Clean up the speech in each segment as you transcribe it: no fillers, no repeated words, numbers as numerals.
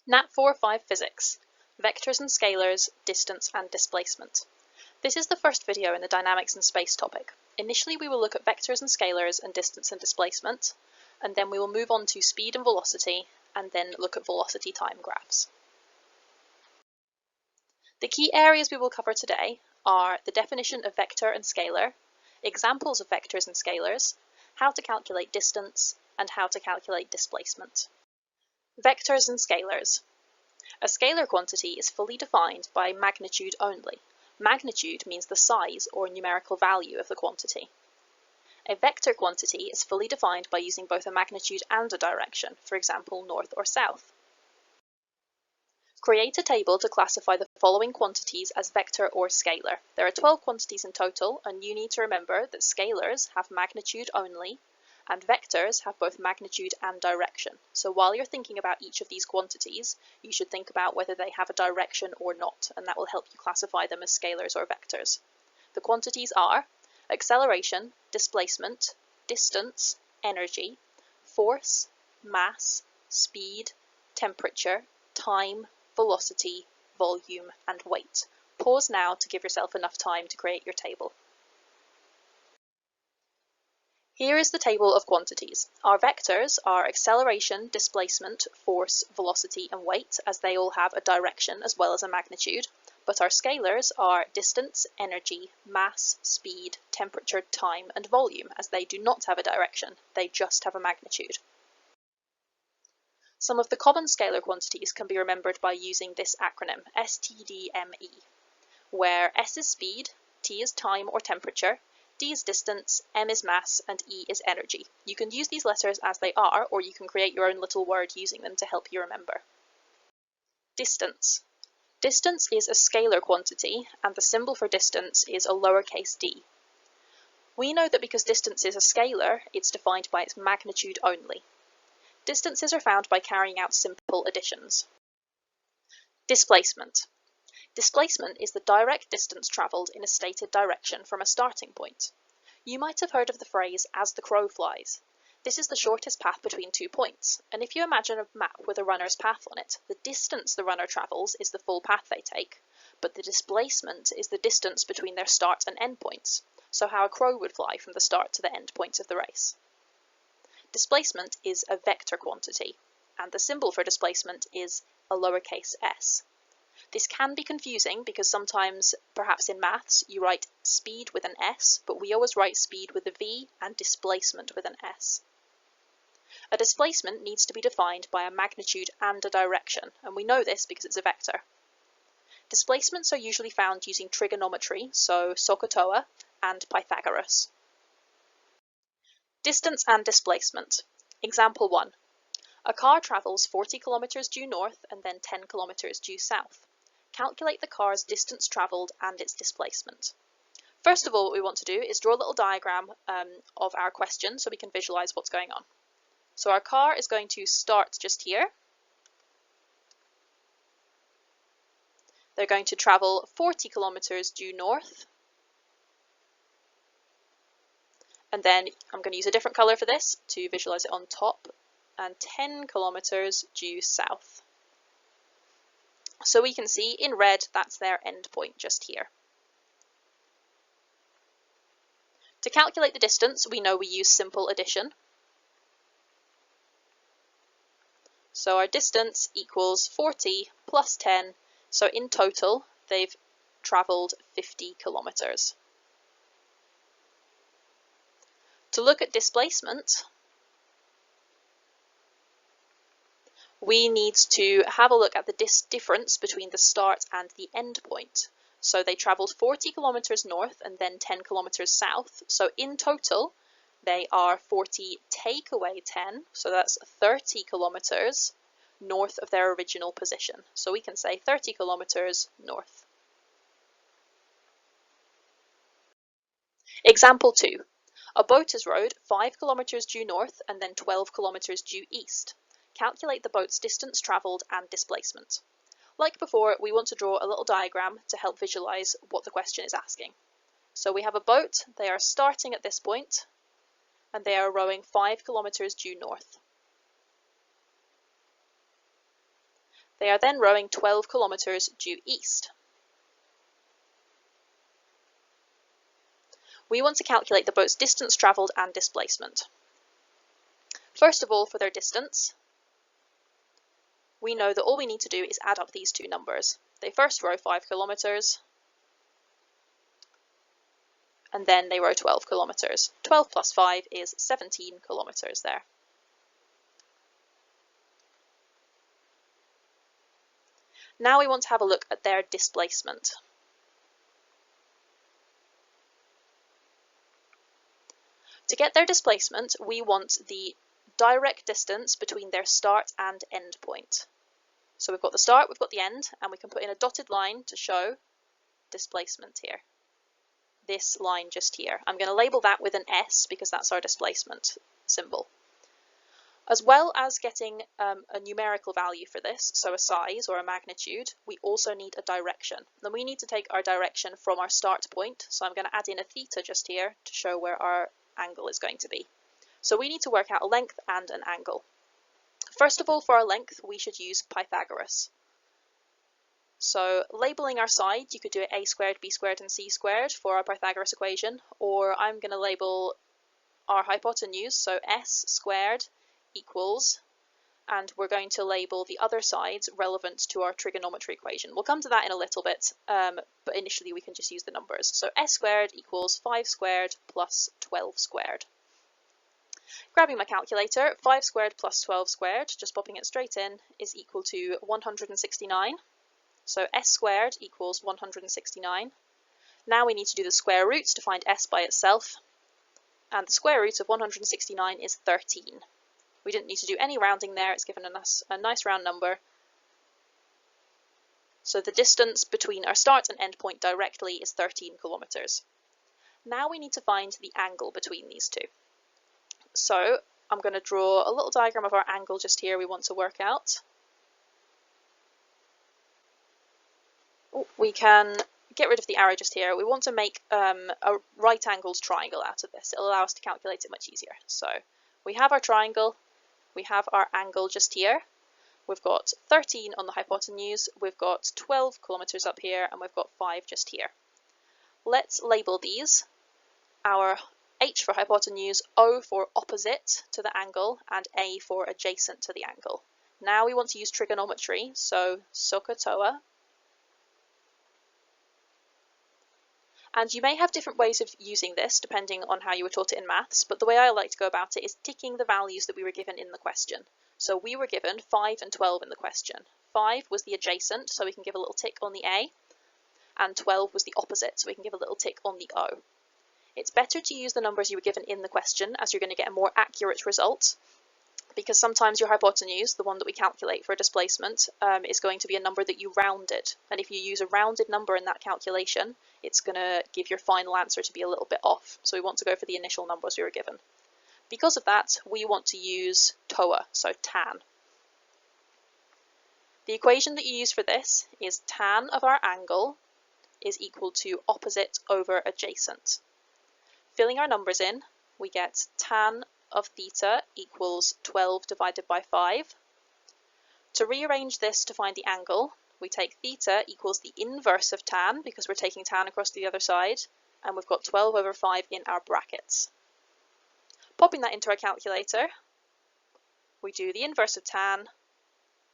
Nat 4-5 Physics, Vectors and Scalars, Distance and Displacement. This is the first video in the Dynamics and Space topic. Initially we will look at vectors and scalars and distance and displacement, and then we will move on to speed and velocity, and then look at velocity time graphs. The key areas we will cover today are the definition of vector and scalar, examples of vectors and scalars, how to calculate distance, and how to calculate displacement. Vectors and scalars. A scalar quantity is fully defined by magnitude only. Magnitude means the size or numerical value of the quantity. A vector quantity is fully defined by using both a magnitude and a direction, for example, north or south. Create a table to classify the following quantities as vector or scalar. There are 12 quantities in total, and you need to remember that scalars have magnitude only, and vectors have both magnitude and direction. So while you're thinking about each of these quantities, you should think about whether they have a direction or not, and that will help you classify them as scalars or vectors. The quantities are acceleration, displacement, distance, energy, force, mass, speed, temperature, time, velocity, volume, and weight. Pause now to give yourself enough time to create your table. Here is the table of quantities. Our vectors are acceleration, displacement, force, velocity, and weight, as they all have a direction as well as a magnitude, but our scalars are distance, energy, mass, speed, temperature, time, and volume, as they do not have a direction, they just have a magnitude. Some of the common scalar quantities can be remembered by using this acronym, STDME, where S is speed, T is time or temperature, D is distance, M is mass, and E is energy. You can use these letters as they are, or you can create your own little word using them to help you remember. Distance. Distance is a scalar quantity, and the symbol for distance is a lowercase d. We know that because distance is a scalar, it's defined by its magnitude only. Distances are found by carrying out simple additions. Displacement. Displacement is the direct distance travelled in a stated direction from a starting point. You might have heard of the phrase, as the crow flies. This is the shortest path between 2 points, and if you imagine a map with a runner's path on it, the distance the runner travels is the full path they take, but the displacement is the distance between their start and end points, so how a crow would fly from the start to the end points of the race. Displacement is a vector quantity, and the symbol for displacement is a lowercase s. This can be confusing because sometimes, perhaps in maths, you write speed with an S, but we always write speed with a V and displacement with an S. A displacement needs to be defined by a magnitude and a direction, and we know this because it's a vector. Displacements are usually found using trigonometry, so SOHCAHTOA and Pythagoras. Distance and displacement. Example 1. A car travels 40 kilometers due north and then 10 kilometers due south. Calculate the car's distance travelled and its displacement. First of all, what we want to do is draw a little diagram of our question so we can visualize what's going on. So our car is going to start just here. They're going to travel 40 kilometers due north. And then I'm going to use a different colour for this to visualize it on top, and 10 kilometers due south. So we can see in red that's their end point just here. To calculate the distance, we know we use simple addition. So our distance equals 40 plus 10, so in total they've travelled 50 kilometers. To look at displacement, we need to have a look at the difference between the start and the end point. So they travelled 40 kilometers north and then 10 kilometers south. So in total, they are 40 take away 10, so that's 30 kilometers north of their original position. So we can say 30 kilometers north. Example 2. A boat is rowed 5 kilometers due north and then 12 kilometers due east. Calculate the boat's distance travelled and displacement. Like before, we want to draw a little diagram to help visualize what the question is asking. So we have a boat, they are starting at this point, and they are rowing 5 kilometers due north. They are then rowing 12 kilometers due east. We want to calculate the boat's distance travelled and displacement. First of all, for their distance, we know that all we need to do is add up these two numbers. They first row 5 kilometers, and then they row 12 kilometers. 12 plus 5 is 17 kilometers there. Now we want to have a look at their displacement. To get their displacement, we want the direct distance between their start and end point. So we've got the start, we've got the end, and we can put in a dotted line to show displacement here. This line just here. I'm going to label that with an S because that's our displacement symbol. As well as getting a numerical value for this, so a size or a magnitude, we also need a direction. Then we need to take our direction from our start point, so I'm going to add in a theta just here to show where our angle is going to be. So we need to work out a length and an angle. First of all, for our length, we should use Pythagoras. So labeling our side, you could do it a squared, b squared, and c squared for our Pythagoras equation, or I'm going to label our hypotenuse, so s squared equals, and we're going to label the other sides relevant to our trigonometry equation. We'll come to that in a little bit, but initially we can just use the numbers. So s squared equals 5 squared plus 12 squared. Grabbing my calculator, 5 squared plus 12 squared, just popping it straight in, is equal to 169. So s squared equals 169. Now we need to do the square roots to find s by itself, and the square root of 169 is 13. We didn't need to do any rounding there, it's given us a nice round number. So the distance between our start and end point directly is 13 kilometers. Now we need to find the angle between these two. So I'm going to draw a little diagram of our angle just here we want to work out. We can get rid of the arrow just here. We want to make a right-angled triangle out of this. It'll allow us to calculate it much easier. So we have our triangle, we have our angle just here. We've got 13 on the hypotenuse, we've got 12 kilometers up here, and we've got 5 just here. Let's label these. Our H for hypotenuse, O for opposite to the angle, and A for adjacent to the angle. Now we want to use trigonometry, so SOHCAHTOA. And you may have different ways of using this depending on how you were taught it in maths, but the way I like to go about it is ticking the values that we were given in the question. So we were given 5 and 12 in the question. 5 was the adjacent, so we can give a little tick on the A, and 12 was the opposite, so we can give a little tick on the O. It's better to use the numbers you were given in the question, as you're going to get a more accurate result, because sometimes your hypotenuse, the one that we calculate for a displacement, is going to be a number that you rounded. And if you use a rounded number in that calculation, it's going to give your final answer to be a little bit off. So we want to go for the initial numbers we were given. Because of that, we want to use TOA, so tan. The equation that you use for this is tan of our angle is equal to opposite over adjacent. Filling our numbers in, we get tan of theta equals 12 divided by 5. To rearrange this to find the angle, we take theta equals the inverse of tan, because we're taking tan across to the other side, and we've got 12 over 5 in our brackets. Popping that into our calculator, we do the inverse of tan,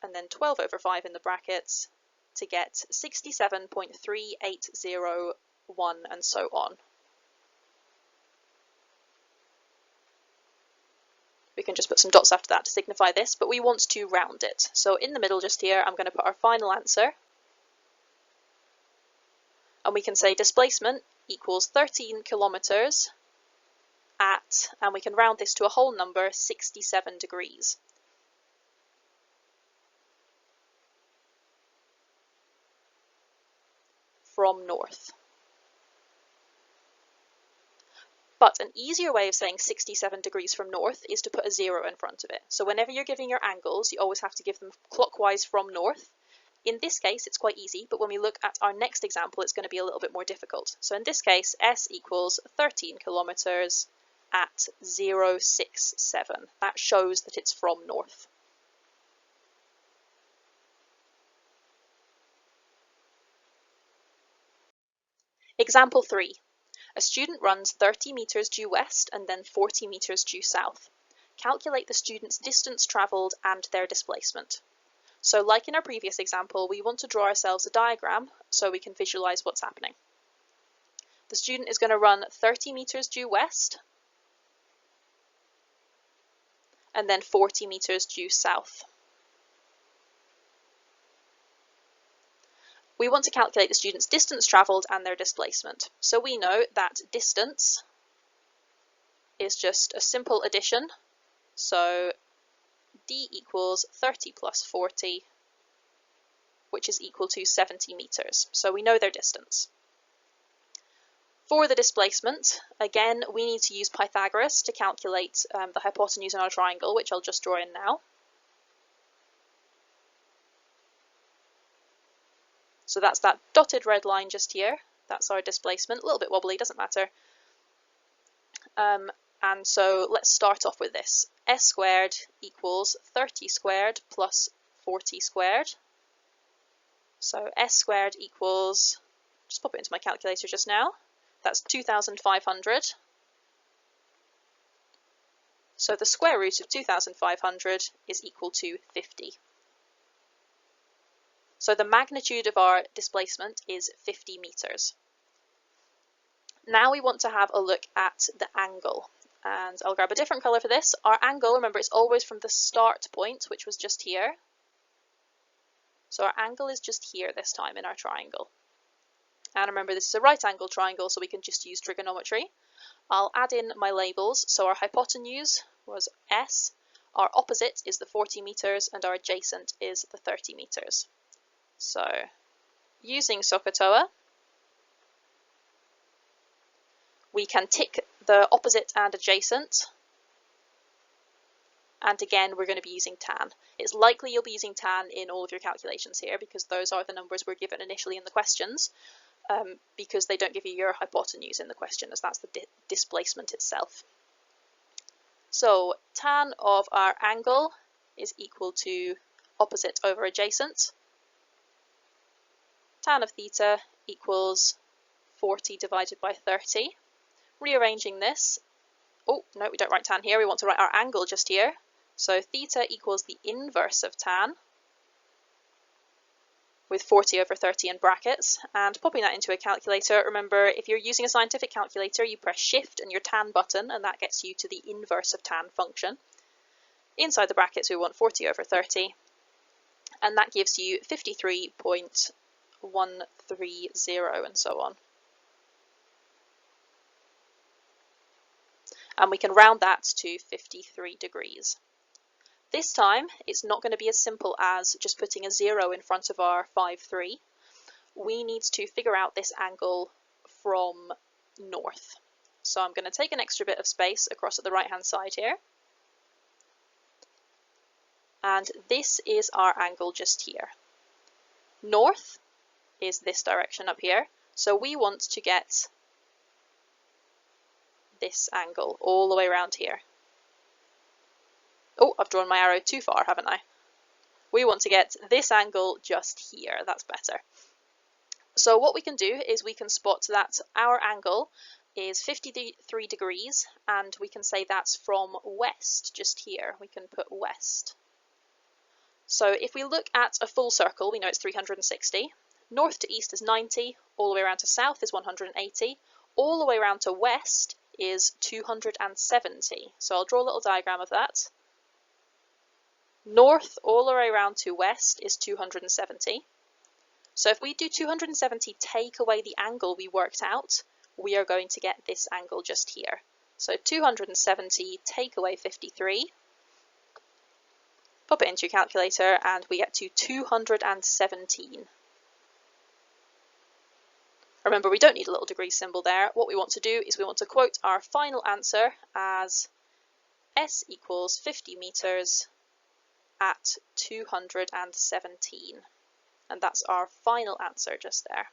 and then 12 over 5 in the brackets, to get 67.3801, and so on. We can just put some dots after that to signify this, but we want to round it. So in the middle just here, I'm going to put our final answer. And we can say displacement equals 13 kilometers at, and we can round this to a whole number, 67 degrees. From north. But an easier way of saying 67 degrees from north is to put a 0 in front of it. So whenever you're giving your angles, you always have to give them clockwise from north. In this case, it's quite easy, but when we look at our next example, it's going to be a little bit more difficult. So in this case, S equals 13 kilometers at 067. That shows that it's from north. Example 3. A student runs 30 meters due west and then 40 meters due south. Calculate the student's distance travelled and their displacement. So like in our previous example, we want to draw ourselves a diagram so we can visualize what's happening. The student is going to run 30 meters due west and then 40 meters due south. We want to calculate the student's distance travelled and their displacement. So we know that distance is just a simple addition. So d equals 30 plus 40, which is equal to 70 meters. So we know their distance. For the displacement, again, we need to use Pythagoras to calculate the hypotenuse in our triangle, which I'll just draw in now. So that's that dotted red line just here. That's our displacement. A little bit wobbly, doesn't matter. And so let's start off with this. S squared equals 30 squared plus 40 squared. So S squared equals, just pop it into my calculator just now, that's 2,500. So the square root of 2,500 is equal to 50. So the magnitude of our displacement is 50 meters. Now we want to have a look at the angle. And I'll grab a different colour for this. Our angle, remember, it's always from the start point, which was just here. So our angle is just here this time in our triangle. And remember, this is a right angle triangle, so we can just use trigonometry. I'll add in my labels. So our hypotenuse was S, our opposite is the 40 meters, and our adjacent is the 30 meters. So using SOHCAHTOA, we can tick the opposite and adjacent. And again, we're going to be using tan. It's likely you'll be using tan in all of your calculations here because those are the numbers we're given initially in the questions, because they don't give you your hypotenuse in the question, as that's the displacement itself. So tan of our angle is equal to opposite over adjacent. Tan of theta equals 40 divided by 30. Rearranging this, oh no, we don't write tan here, we want to write our angle just here. So theta equals the inverse of tan, with 40 over 30 in brackets, and popping that into a calculator. Remember, if you're using a scientific calculator, you press shift and your tan button, and that gets you to the inverse of tan function. Inside the brackets we want 40 over 30, and that gives you 53.130 and so on. And we can round that to 53 degrees. This time, it's not going to be as simple as just putting a 0 in front of our 5,3. We need to figure out this angle from north. So I'm going to take an extra bit of space across at the right-hand side here. And this is our angle just here. North is this direction up here. So we want to get this angle all the way around here. Oh, I've drawn my arrow too far, haven't I? We want to get this angle just here. That's better. So what we can do is we can spot that our angle is 53 degrees, and we can say that's from west, just here. We can put west. So if we look at a full circle, we know it's 360. North to east is 90, all the way around to south is 180, all the way around to west is 270. So I'll draw a little diagram of that. North all the way around to west is 270. So if we do 270 take away the angle we worked out, we are going to get this angle just here. So 270 take away 53. Pop it into your calculator and we get to 217. Remember, we don't need a little degree symbol there. What we want to do is we want to quote our final answer as S equals 50 meters at 217. And that's our final answer just there.